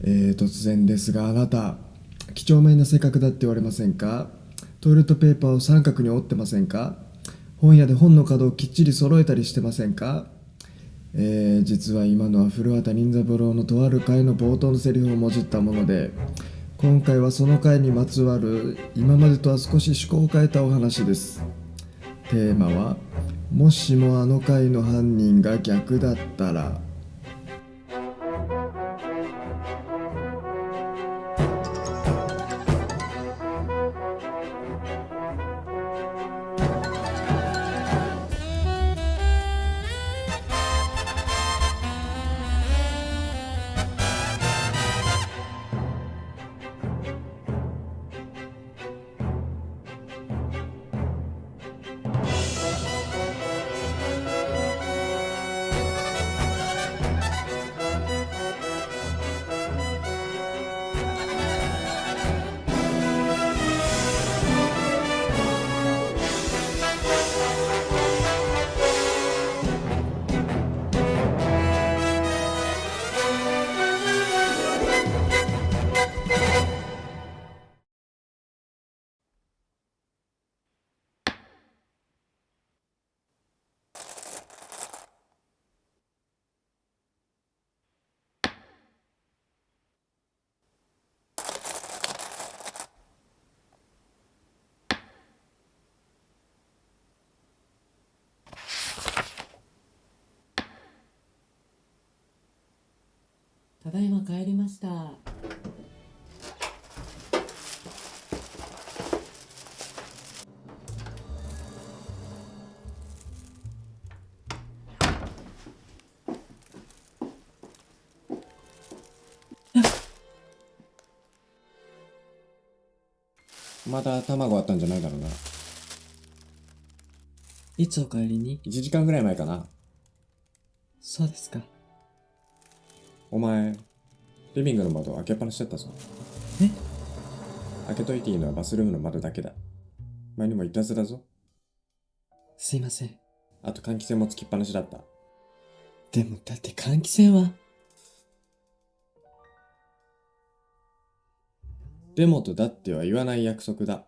突然ですが、あなた几帳面な性格だって言われませんか？トイレットペーパーを三角に折ってませんか？本屋で本の角をきっちり揃えたりしてませんか？実は今のは古畑任三郎のとある回の冒頭のセリフをもじったもので、今回はその回にまつわる今までとは少し趣向を変えたお話です。テーマは、もしもあの回の犯人が逆だったら。ただいま帰りました。まだ卵あったんじゃないだろうな。いつお帰りに？ 1時間ぐらい前かな。そうですか。お前、リビングの窓開けっぱなしだったぞ。え？開けといていいのはバスルームの窓だけだ。前にも言ったはずだぞ。すいません。あと換気扇もつきっぱなしだった。でもだって換気扇は。でもとだっては言わない約束だ。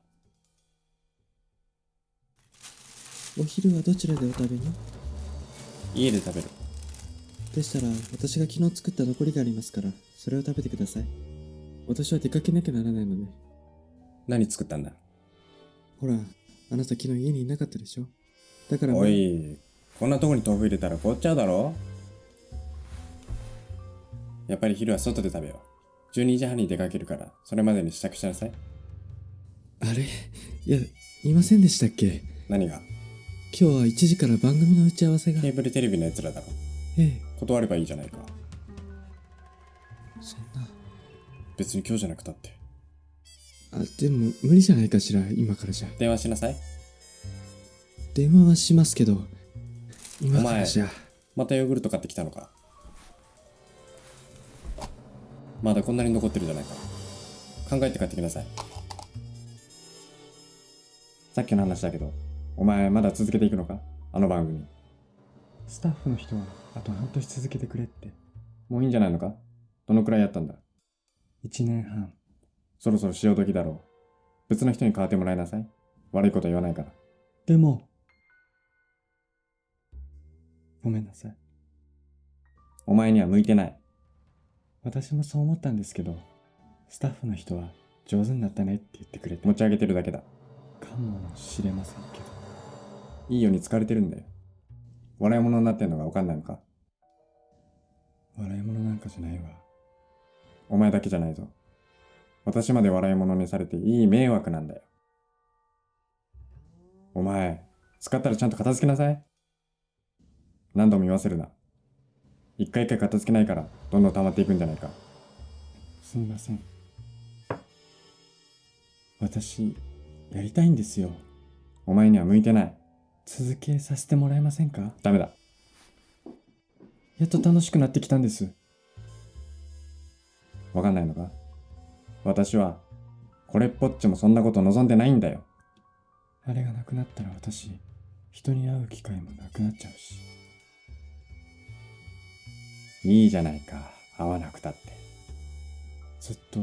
お昼はどちらでお食べに？家で食べる。でしたら私が昨日作った残りがありますから、それを食べてください。私は出かけなきゃならないので。何作ったんだ？ほら、あなた昨日家にいなかったでしょ。だからおい、こんなとこに豆腐入れたら凍っちゃうだろ。やっぱり昼は外で食べよう。12時半に出かけるから、それまでに支度しなさい。あれ、いや、いませんでしたっけ？何が？今日は1時から番組の打ち合わせが。ケーブルテレビのやつらだろ。ええ、断ればいいじゃないか。そんな。別に今日じゃなくたって。でも無理じゃないかしら、今からじゃ。電話しなさい。電話はしますけど、今からじゃ。またヨーグルト買ってきたのか。まだこんなに残ってるじゃないか。考えて帰ってきなさい。さっきの話だけど、お前まだ続けていくのか？あの番組。スタッフの人はあと半年続けてくれって。もういいんじゃないのか？どのくらいやったんだ？1年半。そろそろ潮時だろう。別の人に代わってもらいなさい。悪いこと言わないから。でも、ごめんなさい。お前には向いてない。私もそう思ったんですけど、スタッフの人は上手になったねって言ってくれて。持ち上げてるだけだ。かもしれませんけど。いいように疲れてるんだよ。笑い物になってんのが分かんないのか？笑い物なんかじゃないわ。お前だけじゃないぞ。私まで笑い物にされていい迷惑なんだよ。お前、使ったらちゃんと片付けなさい。何度も言わせるな。一回一回片付けないから、どんどん溜まっていくんじゃないか。すみません。私、やりたいんですよ。お前には向いてない。続けさせてもらえませんか？ダメだ。やっと楽しくなってきたんです。わかんないのか？私は、これっぽっちもそんなこと望んでないんだよ。あれがなくなったら私、人に会う機会もなくなっちゃうし。いいじゃないか、会わなくたって。ずっと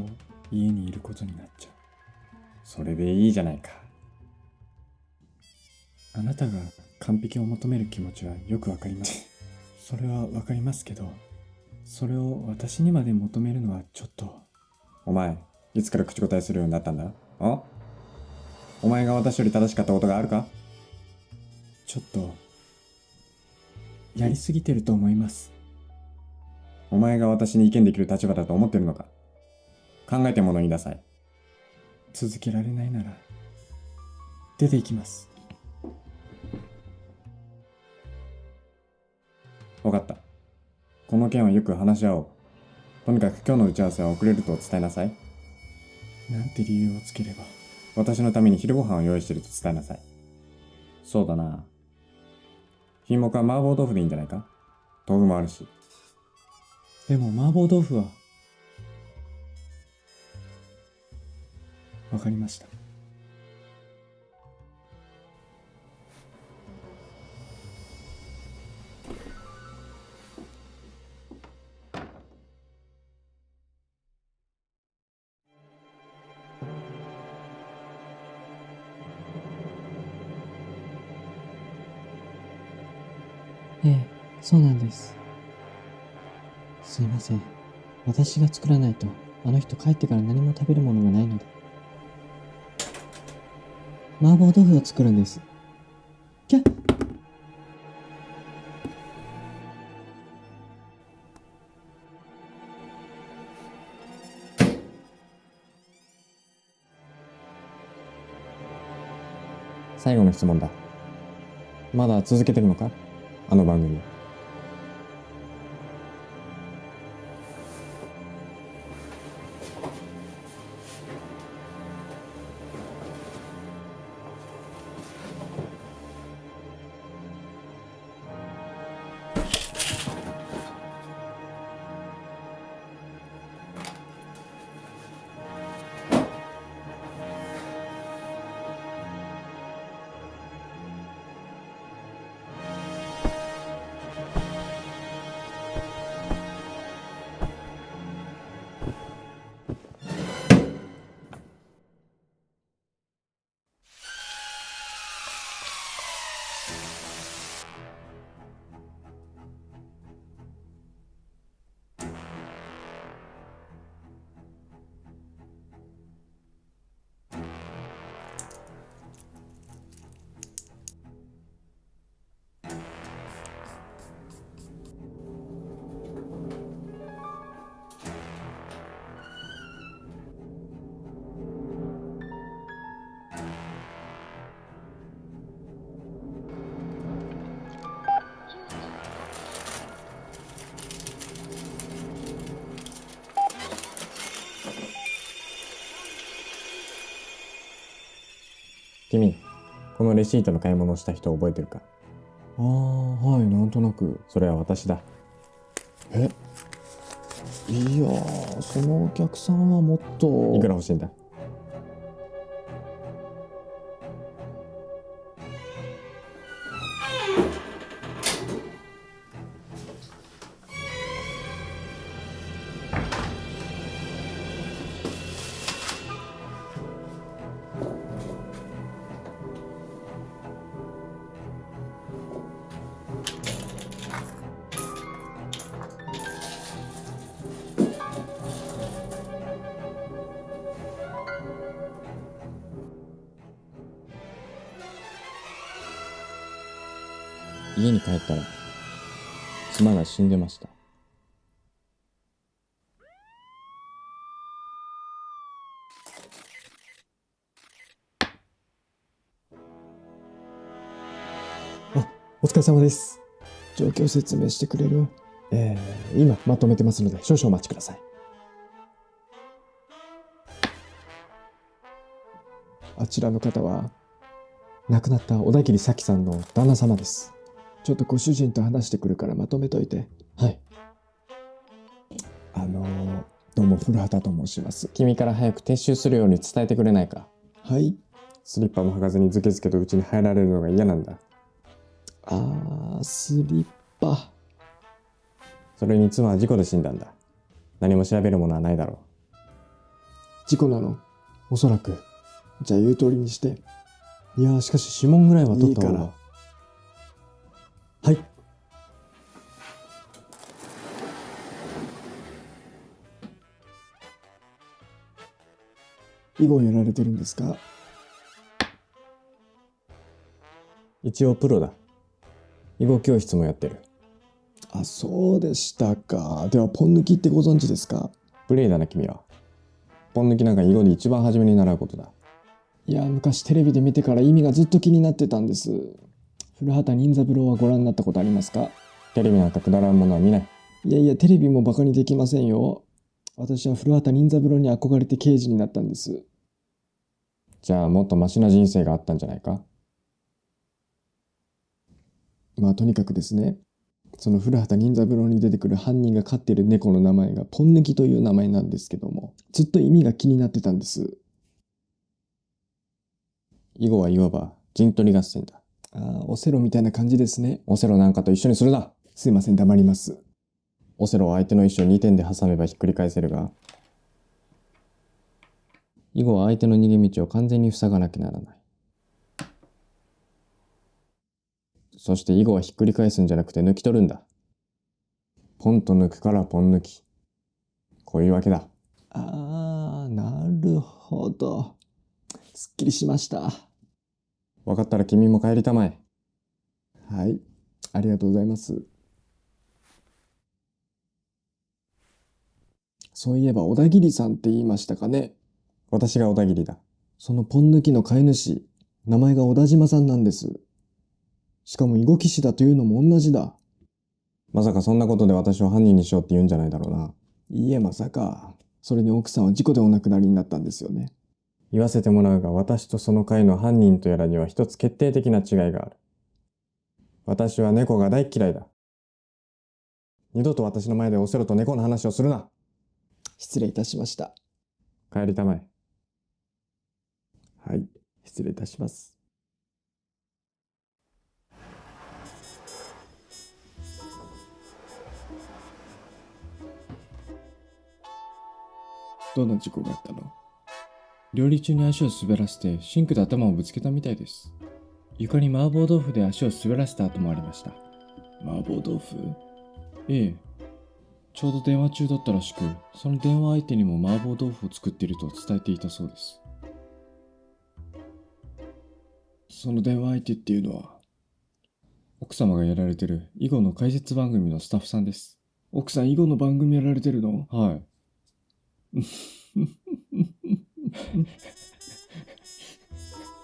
家にいることになっちゃう。それでいいじゃないか。あなたが完璧を求める気持ちはよくわかります。それはわかりますけど、それを私にまで求めるのはちょっと。お前、いつから口答えするようになったんだ？お前が私より正しかったことがあるか？ちょっと、やりすぎてると思います。お前が私に意見できる立場だと思ってるのか？考えてもの言いなさい。続けられないなら、出て行きます。わかった。この件はよく話し合おう。とにかく今日の打ち合わせは遅れると伝えなさい。なんて理由をつければ。私のために昼ご飯を用意してると伝えなさい。そうだな。品目は麻婆豆腐でいいんじゃないか？豆腐もあるし。でも麻婆豆腐は。わかりました。ええ、そうなんです。すいません。私が作らないと、あの人帰ってから何も食べるものがないので。麻婆豆腐を作るんです。キャッ。最後の質問だ。まだ続けてるのか？あの番組。君、このレシートの買い物をした人覚えてるか？はい、なんとなく。それは私だ。いやー、そのお客さんはもっと。いくら欲しいんだ？家に帰ったら、妻が死んでました。お疲れ様です。状況説明してくれる？今まとめてますので少々お待ちください。あちらの方は亡くなった小田切咲さんの旦那様です。ちょっとご主人と話してくるからまとめといて。はい。どうも古畑と申します。君から早く撤収するように伝えてくれないか？はい。スリッパも履かずにズケズケと家に入られるのが嫌なんだ。スリッパ。それに妻は事故で死んだんだ。何も調べるものはないだろう。事故なの？おそらく。じゃあ言う通りにして。いやー、しかし指紋ぐらいは取った方が。いいから。はい。囲碁をやられてるんですか？一応プロだ。囲碁教室もやってる。あ、そうでしたか。では、ポン抜きってご存知ですか？プレイだな君は。ポン抜きなんか囲碁で一番初めに習うことだ。いや、昔テレビで見てから意味がずっと気になってたんです。古畑任三郎はご覧になったことありますか？テレビなんかくだらんものは見ない。いやいや、テレビもバカにできませんよ。私は古畑任三郎に憧れて刑事になったんです。じゃあもっとマシな人生があったんじゃないか？まあとにかくですね、その古畑任三郎に出てくる犯人が飼っている猫の名前がポン抜きという名前なんですけども、ずっと意味が気になってたんです。囲碁はいわば陣取り合戦だ。ああ、オセロみたいな感じですね。オセロなんかと一緒にするな。すいません、黙ります。オセロは相手の石を2点で挟めばひっくり返せるが、囲碁は相手の逃げ道を完全に塞がなきゃならない。そして囲碁はひっくり返すんじゃなくて抜き取るんだ。ポンと抜くからポン抜き。こういうわけだ。ああ、なるほど。すっきりしました。分かったら君も帰りたまえ。はい、ありがとうございます。そういえば小田切さんって言いましたかね。私が小田切だ。そのポン抜きの飼い主、名前が小田島さんなんです。しかも囲碁棋士だというのも同じだ。まさかそんなことで私を犯人にしようって言うんじゃないだろうな。いいえ、まさか。それに奥さんは事故でお亡くなりになったんですよね。言わせてもらうが、私とその会の犯人とやらには一つ決定的な違いがある。私は猫が大嫌いだ。二度と私の前でオセロと猫の話をするな。失礼いたしました。帰りたまえ。はい、失礼いたします。どんな事故があったの？料理中に足を滑らせてシンクで頭をぶつけたみたいです。床に麻婆豆腐で足を滑らせた跡もありました。麻婆豆腐？ええ。ちょうど電話中だったらしく、その電話相手にも麻婆豆腐を作っていると伝えていたそうです。その電話相手っていうのは？奥様がやられてる囲碁の解説番組のスタッフさんです。奥さん囲碁の番組やられてるの？はい。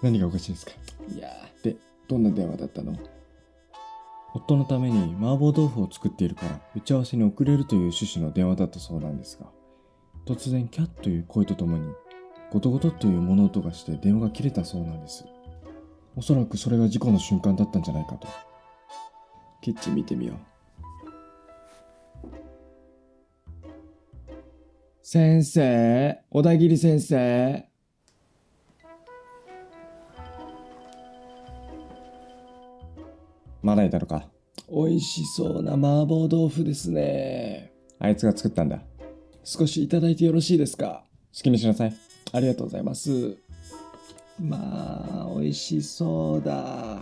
何がおかしいですか？いやー、で、どんな電話だったの？夫のために麻婆豆腐を作っているから打ち合わせに遅れるという趣旨の電話だったそうなんですが、突然キャッという声とともにゴトゴトという物音がして電話が切れたそうなんです。おそらくそれが事故の瞬間だったんじゃないかと。キッチン見てみよう。先生、小田切先生。まだいたのか。美味しそうな麻婆豆腐ですね。あいつが作ったんだ。少しいただいてよろしいですか？好きにしなさい。ありがとうございます。まあ、美味しそうだ。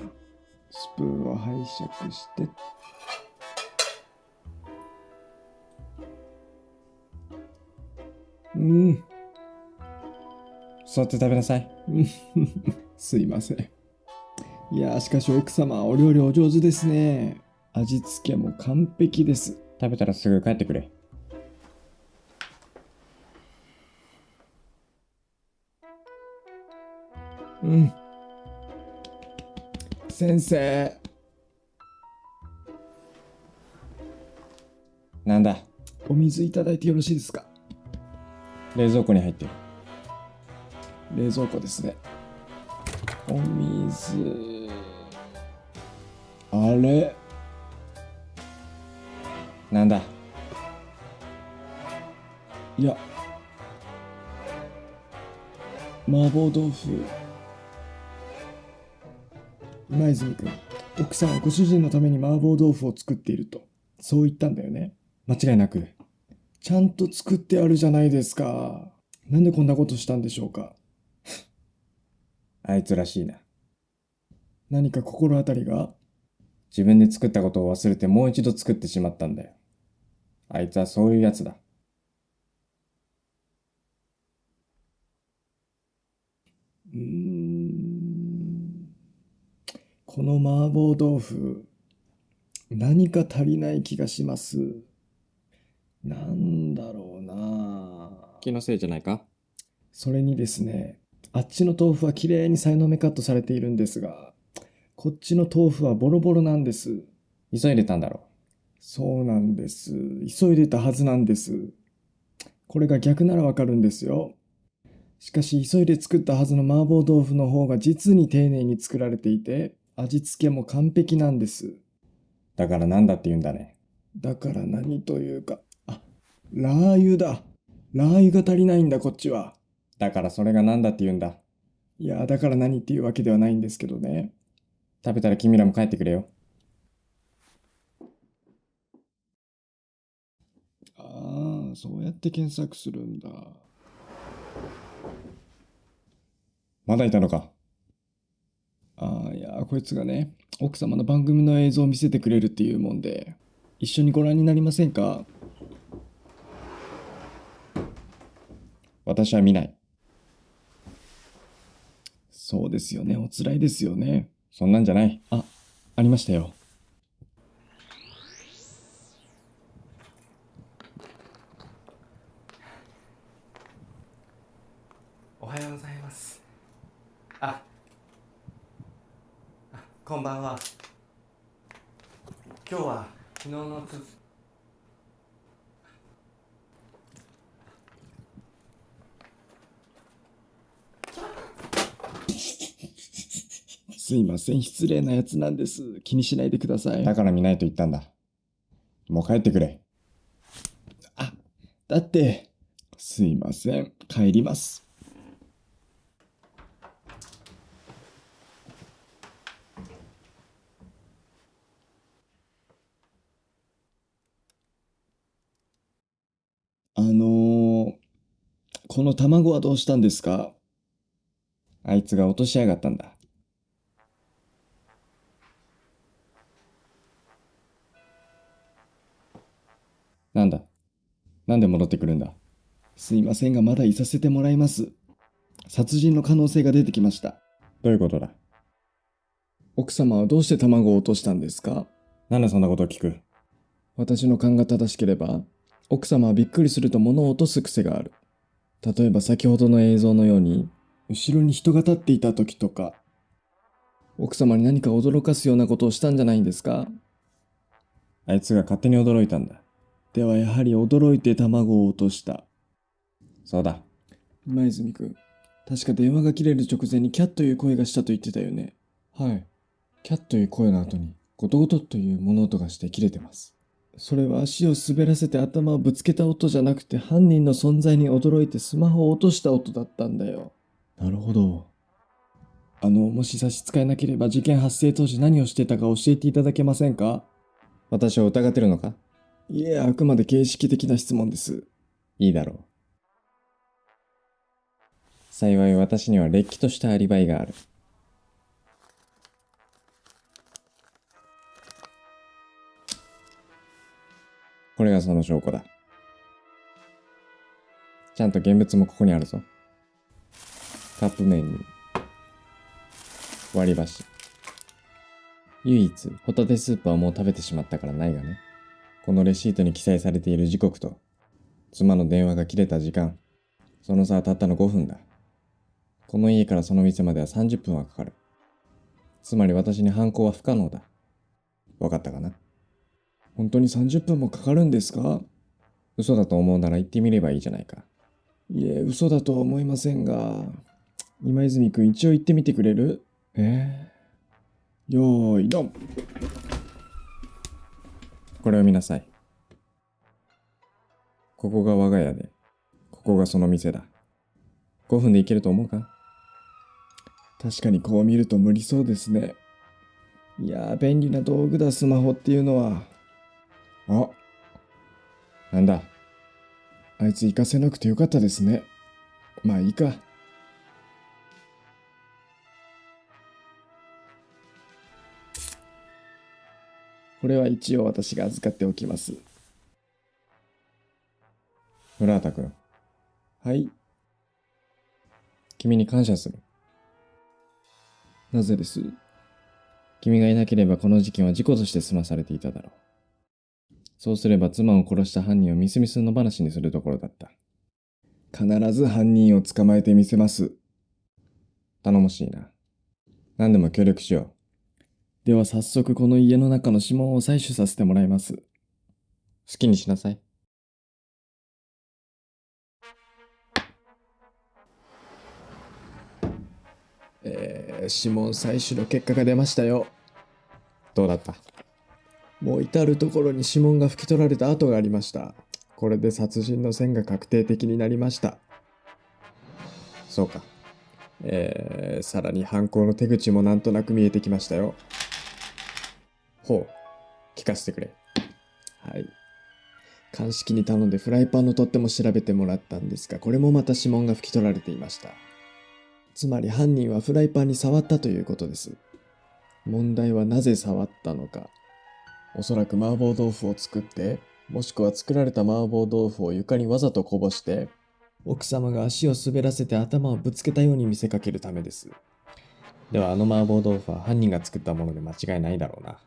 スプーンを拝借して。座って食べなさい。すいません。いや、しかし奥様、お料理お上手ですね。味付けも完璧です。食べたらすぐ帰ってくれ。先生。なんだ。お水いただいてよろしいですか？冷蔵庫に入ってる。冷蔵庫ですね。お水。あれ？なんだ。いや、麻婆豆腐。今泉君、奥さんはご主人のために麻婆豆腐を作っていると、そう言ったんだよね。間違いなく。ちゃんと作ってあるじゃないですか。なんでこんなことしたんでしょうか。あいつらしいな。何か心当たりが？自分で作ったことを忘れてもう一度作ってしまったんだよ。あいつはそういうやつだ。この麻婆豆腐、何か足りない気がします。なんだろうな。気のせいじゃないか？それにですね、あっちの豆腐はきれいにさいの目カットされているんですが、こっちの豆腐はボロボロなんです。急いでたんだろそうなんです。急いでたはずなんです。これが逆ならわかるんですよ。しかし急いで作ったはずの麻婆豆腐の方が実に丁寧に作られていて、味付けも完璧なんです。だからなんだって言うんだね。だから何というか、ラー油だ。ラー油が足りないんだ、こっちは。だからそれがなんだって言うんだ。いや、だから何っていうわけではないんですけどね。食べたら君らも帰ってくれよ。ああ、そうやって検索するんだ。まだいたのか？いや、こいつがね、奥様の番組の映像を見せてくれるっていうもんで、一緒にご覧になりませんか？私は見ない。そうですよね、おつらいですよね。そんなんじゃない。ありましたよ。おはようございます。こんばんは。今日は昨日のすいません、失礼なやつなんです。気にしないでください。だから見ないと言ったんだ。もう帰ってくれ。だって、すいません、帰ります。この卵はどうしたんですか？あいつが落としやがったんだ。なんだ？なんで戻ってくるんだ？すいませんが、まだいさせてもらいます。殺人の可能性が出てきました。どういうことだ？奥様はどうして卵を落としたんですか？なんでそんなことを聞く？私の勘が正しければ、奥様はびっくりすると物を落とす癖がある。例えば先ほどの映像のように、後ろに人が立っていた時とか、奥様に何か驚かすようなことをしたんじゃないんですか？あいつが勝手に驚いたんだ。ではやはり驚いて卵を落とした。そうだ。今泉君、確か電話が切れる直前にキャッという声がしたと言ってたよね。はい。キャッという声の後にゴトゴトという物音がして切れてます。それは足を滑らせて頭をぶつけた音じゃなくて、犯人の存在に驚いてスマホを落とした音だったんだよ。なるほど。もし差し支えなければ事件発生当時何をしてたか教えていただけませんか？私を疑ってるのか？いえ、あくまで形式的な質問です。いいだろう。幸い私にはれっきとしたアリバイがある。これがその証拠だ。ちゃんと現物もここにあるぞ。カップ麺に割り箸。唯一ホタテスープはもう食べてしまったからないがね。このレシートに記載されている時刻と妻の電話が切れた時間、その差はたったの5分だ。この家からその店までは30分はかかる。つまり私に犯行は不可能だ。わかったかな？本当に30分もかかるんですか？嘘だと思うなら言ってみればいいじゃないか。いえ、嘘だとは思いませんが、今泉くん一応言ってみてくれる？よーい、ドン。これを見なさい。ここが我が家で、ここがその店だ。5分で行けると思うか？確かにこう見ると無理そうですね。いやー、便利な道具だ、スマホっていうのは。なんだ？あいつ行かせなくてよかったですね。まあいいか。これは一応私が預かっておきます。村畑君、はい。君に感謝する。なぜです？君がいなければこの事件は事故として済まされていただろう。そうすれば妻を殺した犯人をみすみすの話にするところだった。必ず犯人を捕まえてみせます。頼もしいな。何でも協力しよでは早速この家の中の指紋を採取させてもらいます。う。好きにしなさい。指紋採取の結果が出ましたよ。どうだった？もう至るところに指紋が拭き取られた跡がありました。これで殺人の線が確定的になりました。そうか。さらに犯行の手口もなんとなく見えてきましたよ。ほう。聞かせてくれ。はい。鑑識に頼んでフライパンの取っ手も調べてもらったんですが、これもまた指紋が拭き取られていました。つまり犯人はフライパンに触ったということです。問題はなぜ触ったのか。おそらく麻婆豆腐を作って、もしくは作られた麻婆豆腐を床にわざとこぼして、奥様が足を滑らせて頭をぶつけたように見せかけるためです。ではあの麻婆豆腐は犯人が作ったもので間違いないだろうな。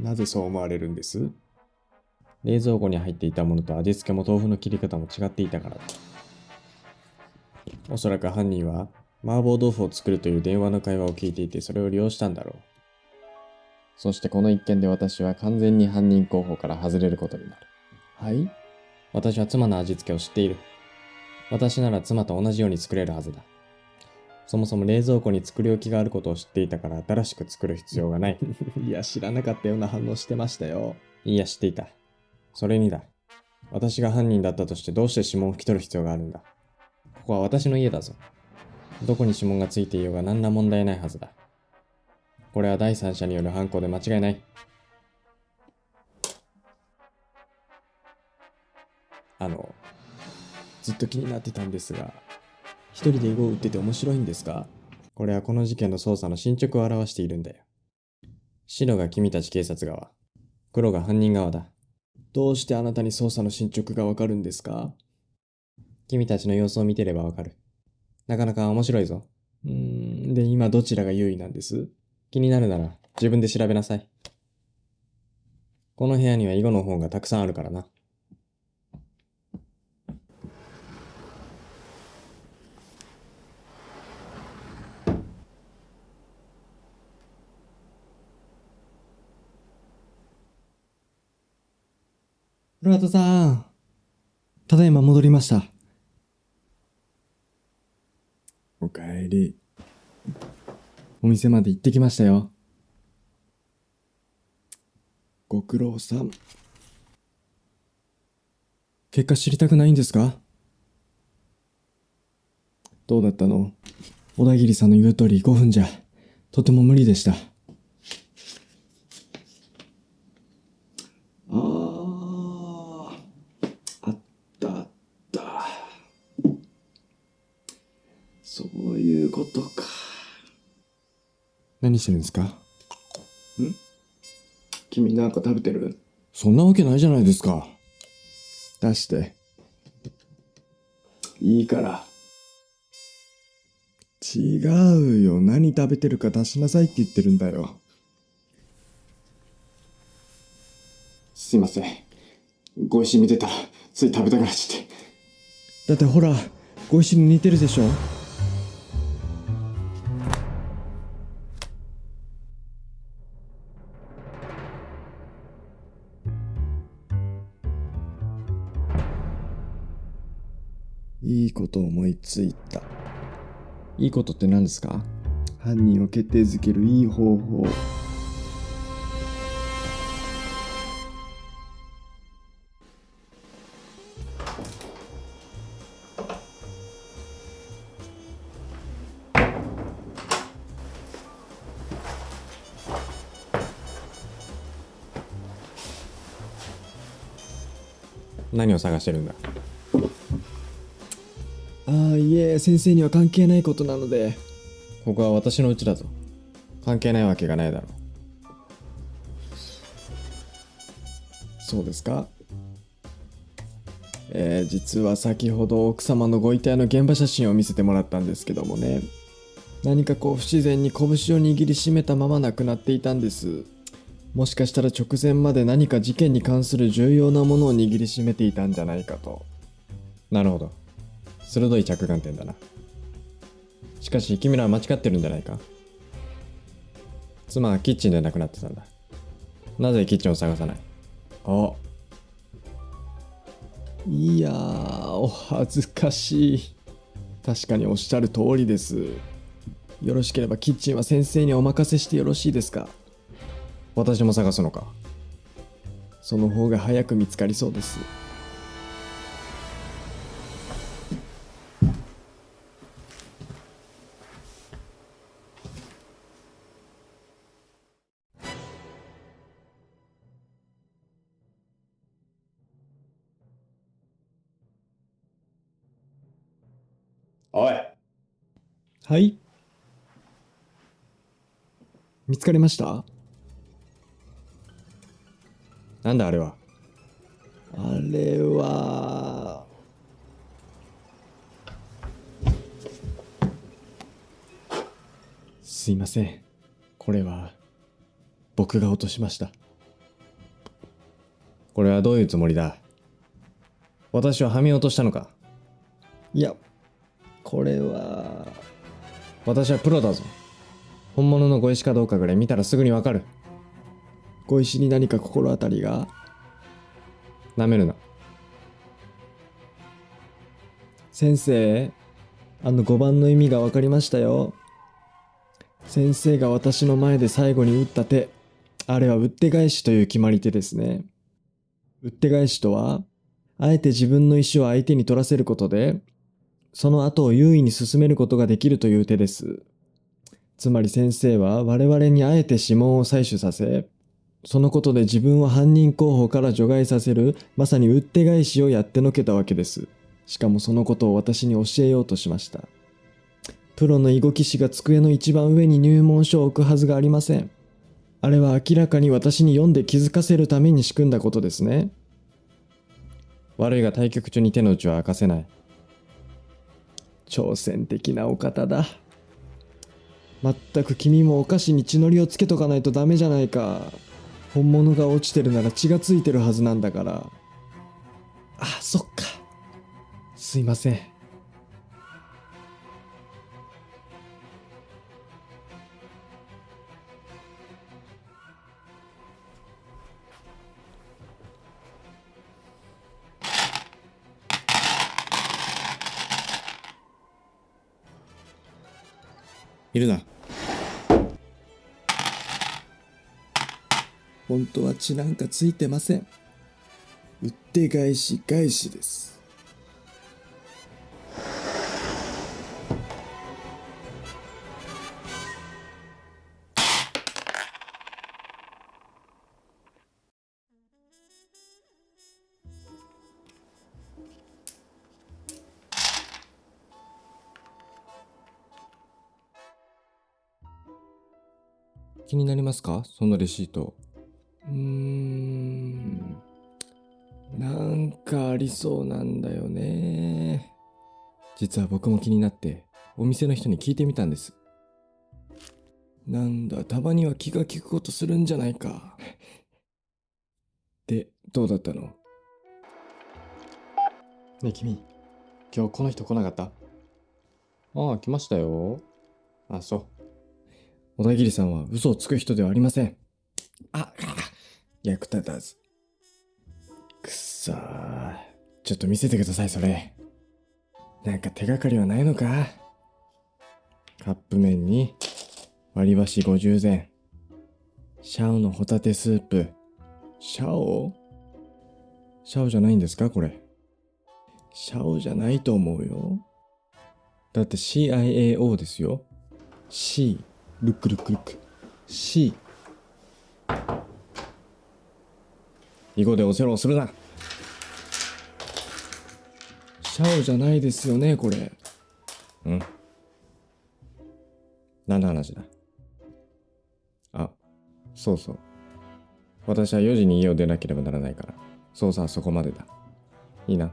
なぜそう思われるんです？冷蔵庫に入っていたものと味付けも豆腐の切り方も違っていたからだ。おそらく犯人は麻婆豆腐を作るという電話の会話を聞いていてそれを利用したんだろう。そしてこの一件で私は完全に犯人候補から外れることになる。はい？私は妻の味付けを知っている。私なら妻と同じように作れるはずだ。そもそも冷蔵庫に作り置きがあることを知っていたから新しく作る必要がない。いや、知らなかったような反応してましたよ。いや、知っていた。それにだ。私が犯人だったとしてどうして指紋を拭き取る必要があるんだ。ここは私の家だぞ。どこに指紋がついていようが何ら問題ないはずだ。これは第三者による犯行で間違いない。ずっと気になってたんですが、一人で囲碁を打ってて面白いんですか？これはこの事件の捜査の進捗を表しているんだよ。白が君たち警察側、黒が犯人側だ。どうしてあなたに捜査の進捗がわかるんですか？君たちの様子を見てればわかる。なかなか面白いぞ。で、今どちらが優位なんです？気になるなら自分で調べなさい。この部屋には囲碁の本がたくさんあるからな。村田さん、ただいま戻りました。おかえり。お店まで行ってきましたよ。ご苦労さん。結果知りたくないんですか？どうだったの？小田切さんの言う通り5分じゃとても無理でした。あったあった。そういうことか。何してるんですか？君なんか食べてる？そんなわけないじゃないですか。出して。いいから。違うよ。何食べてるか出しなさいって言ってるんだよ。すいません。ご石見てたらつい食べたくなっちゃって。だってほら、ご石に似てるでしょ。いいこと思いついた。いいことって何ですか？犯人を決定づけるいい方法。何を探してるんだ？いえ、先生には関係ないことなので。ここは私の家だぞ。関係ないわけがないだろう。そうですか。実は先ほど奥様のご遺体の現場写真を見せてもらったんですけどもね、何かこう不自然に拳を握りしめたまま亡くなっていたんです。もしかしたら直前まで何か事件に関する重要なものを握りしめていたんじゃないかと。なるほど。鋭い着眼点だな。しかし君らは間違ってるんじゃないか。妻はキッチンで亡くなってたんだ。なぜキッチンを探さない？いやー、お恥ずかしい。確かにおっしゃる通りです。よろしければキッチンは先生にお任せしてよろしいですか？私も探すのか？その方が早く見つかりそうです。おい。はい。見つかりました？なんだあれは。あれは、すいません。これは僕が落としました。これはどういうつもりだ？私ははめようとしたのか？いや、これは、私はプロだぞ。本物の碁石かどうかぐらい見たらすぐにわかる。碁石に何か心当たりが？なめるな。先生、5番の意味が分かりましたよ。先生が私の前で最後に打った手、あれは打って返しという決まり手ですね。打って返しとは、あえて自分の石を相手に取らせることで、その後を優位に進めることができるという手です。つまり先生は我々にあえて指紋を採取させ、そのことで自分を犯人候補から除外させる、まさに打って返しをやってのけたわけです。しかもそのことを私に教えようとしました。プロの囲碁棋士が机の一番上に入門書を置くはずがありません。あれは明らかに私に読んで気づかせるために仕組んだことですね。悪いが対局中に手の内は明かせない。挑戦的なお方だ。まったく君もお菓子に血のりをつけとかないとダメじゃないか。本物が落ちてるなら血がついてるはずなんだから。そっか。すいません。いるな。本当は血なんかついてません。打って返し返しです。気になりますか？そのレシート。なんかありそうなんだよね。実は僕も気になってお店の人に聞いてみたんです。なんだ、たまには気が利くことするんじゃないか。で、どうだったの？ねえ君、今日この人来なかった？ああ、来ましたよ。あ、そう。小田切さんは嘘をつく人ではありません。役立たず。くっそー。ちょっと見せてください、それ。なんか手がかりはないのか？カップ麺に割り箸50膳。シャオのホタテスープ。シャオ？シャオじゃないんですかこれ？シャオじゃないと思うよ。だって CIAO ですよ。 C。ルックルックルック。C。囲碁でオセロをするな。シャオじゃないですよね、これ。うん。何の話だ？あ、そうそう。私は4時に家を出なければならないから、捜査はそこまでだ。いいな。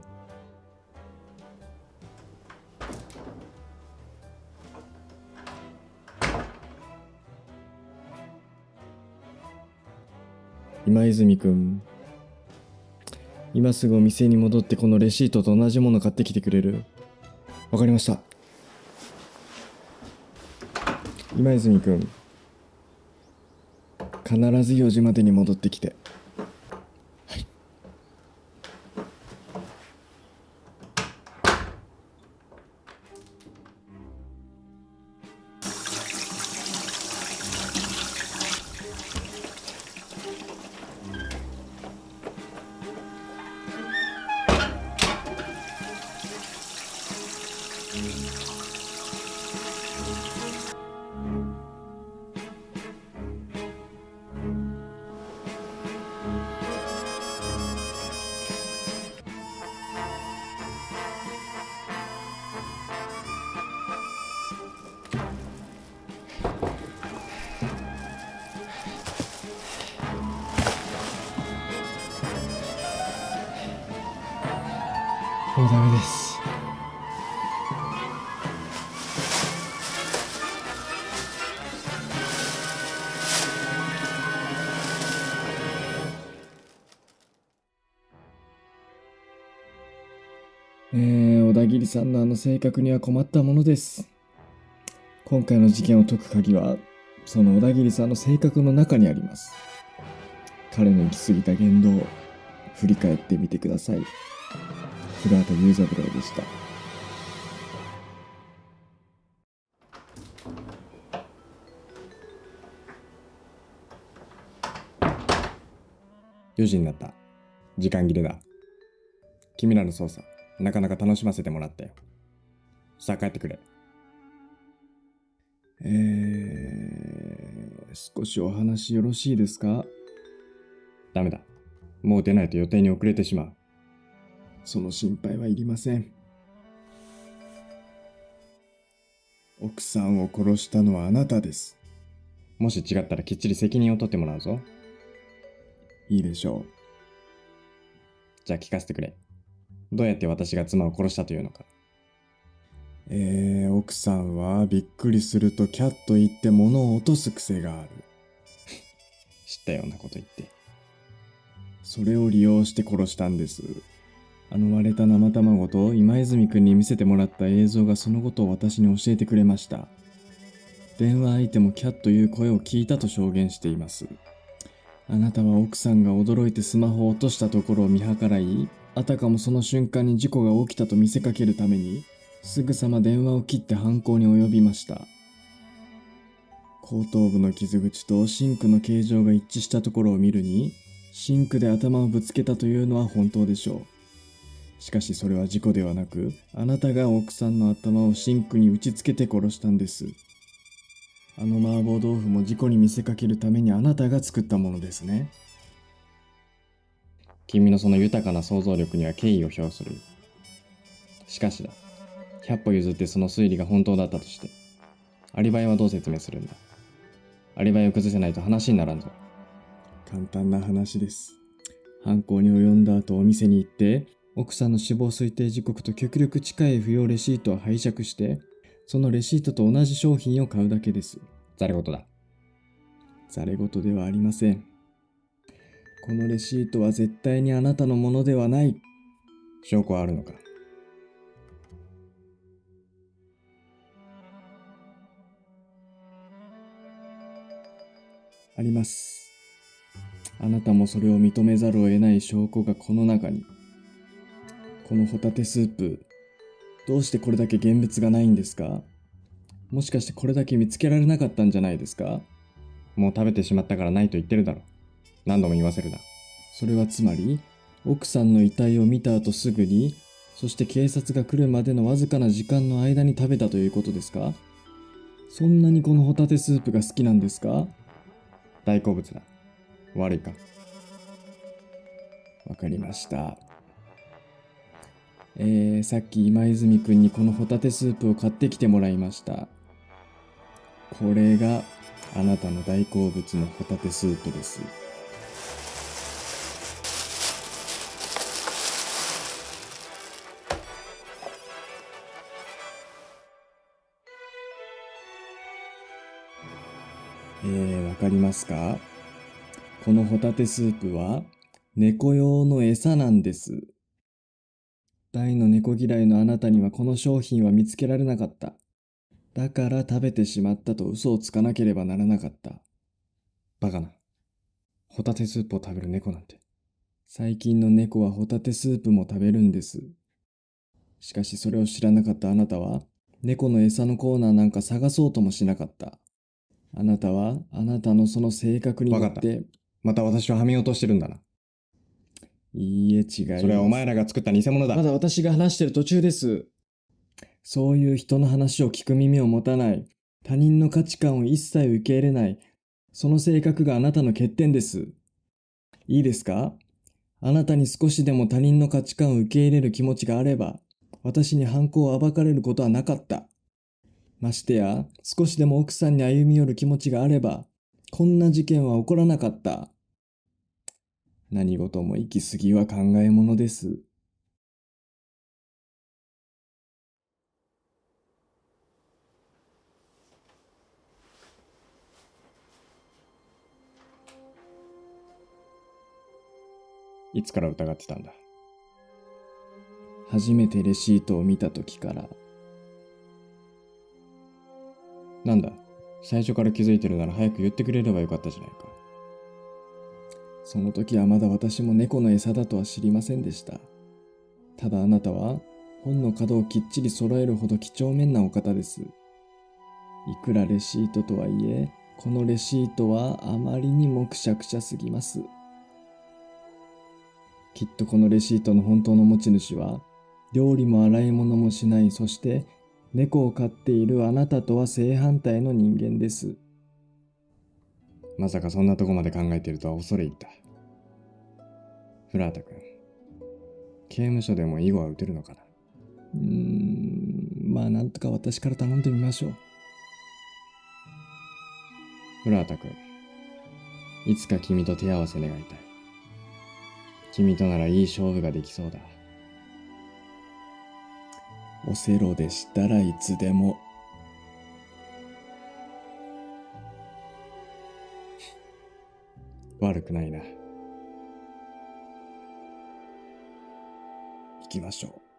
今泉くん、今すぐお店に戻ってこのレシートと同じもの買ってきてくれる？わかりました。今泉くん、必ず4時までに戻ってきて。はい。もうダメです。小田切さんのあの性格には困ったものです。今回の事件を解く鍵は、その小田切さんの性格の中にあります。彼の行き過ぎた言動を振り返ってみてください。古畑雄三郎でした。4時になった。時間切れだ。君らの捜査、なかなか楽しませてもらったよ。さあ帰ってくれ。少しお話よろしいですか？ダメだ。もう出ないと予定に遅れてしまう。その心配はいりません。奥さんを殺したのはあなたです。もし違ったらきっちり責任を取ってもらうぞ。いいでしょじゃあ聞かせてくれ。どうやって私が妻を殺したというのか。う。奥さんはびっくりするとキャッと言って物を落とす癖がある。知ったようなこと言って。それを利用して殺したんです。あの割れた生卵と今泉くんに見せてもらった映像がそのことを私に教えてくれました。電話相手もキャッという声を聞いたと証言しています。あなたは奥さんが驚いてスマホを落としたところを見計らい、あたかもその瞬間に事故が起きたと見せかけるために、すぐさま電話を切って犯行に及びました。後頭部の傷口とシンクの形状が一致したところを見るに、シンクで頭をぶつけたというのは本当でしょう。しかしそれは事故ではなく、あなたが奥さんの頭をシンクに打ちつけて殺したんです。あの麻婆豆腐も事故に見せかけるためにあなたが作ったものですね。君のその豊かな想像力には敬意を表する。しかしだ。100歩譲ってその推理が本当だったとして、アリバイはどう説明するんだ。アリバイを崩せないと話にならんぞ。簡単な話です。犯行に及んだ後お店に行って、奥さんの死亡推定時刻と極力近い不要レシートを拝借して、そのレシートと同じ商品を買うだけです。ざれ言だ。ざれ言ではありません。このレシートは絶対にあなたのものではない。証拠はあるのか。あります。あなたもそれを認めざるを得ない証拠がこの中に。このホタテスープ、どうしてこれだけ現物がないんですか？もしかしてこれだけ見つけられなかったんじゃないですか？もう食べてしまったからないと言ってるだろ。何度も言わせるな。それはつまり、奥さんの遺体を見た後すぐに、そして警察が来るまでのわずかな時間の間に食べたということですか？そんなにこのホタテスープが好きなんですか？大好物だ。悪いか。わかりました。さっき今泉くんにこのホタテスープを買ってきてもらいました。これがあなたの大好物のホタテスープです。わかりますか？このホタテスープは猫用の餌なんです。大の猫嫌いのあなたにはこの商品は見つけられなかった。だから食べてしまったと嘘をつかなければならなかった。バカな。ホタテスープを食べる猫なんて。最近の猫はホタテスープも食べるんです。しかしそれを知らなかったあなたは、猫の餌のコーナーなんか探そうともしなかった。あなたは、あなたのその性格によって、また私をはめようとしてるんだな。いいえ、違います。それはお前らが作った偽物だ。まだ私が話してる途中です。そういう人の話を聞く耳を持たない。他人の価値観を一切受け入れない。その性格があなたの欠点です。いいですか？あなたに少しでも他人の価値観を受け入れる気持ちがあれば、私に犯行を暴かれることはなかった。ましてや、少しでも奥さんに歩み寄る気持ちがあれば、こんな事件は起こらなかった。何事も行き過ぎは考えものです。いつから疑ってたんだ？初めてレシートを見た時から。なんだ、最初から気づいてるなら早く言ってくれればよかったじゃないか。その時はまだ私も猫の餌だとは知りませんでした。ただあなたは本の角をきっちり揃えるほど几帳面なお方です。いくらレシートとはいえ、このレシートはあまりにもくしゃくしゃすぎます。きっとこのレシートの本当の持ち主は、料理も洗い物もしない、そして猫を飼っているあなたとは正反対の人間です。まさかそんなとこまで考えてるとは恐れ入った。フラータ君、刑務所でも囲碁は打てるのかな？まあなんとか私から頼んでみましょう。フラータ君、いつか君と手合わせ願いたい。君とならいい勝負ができそうだ。オセロでしたらいつでも。悪くないな。行きましょう。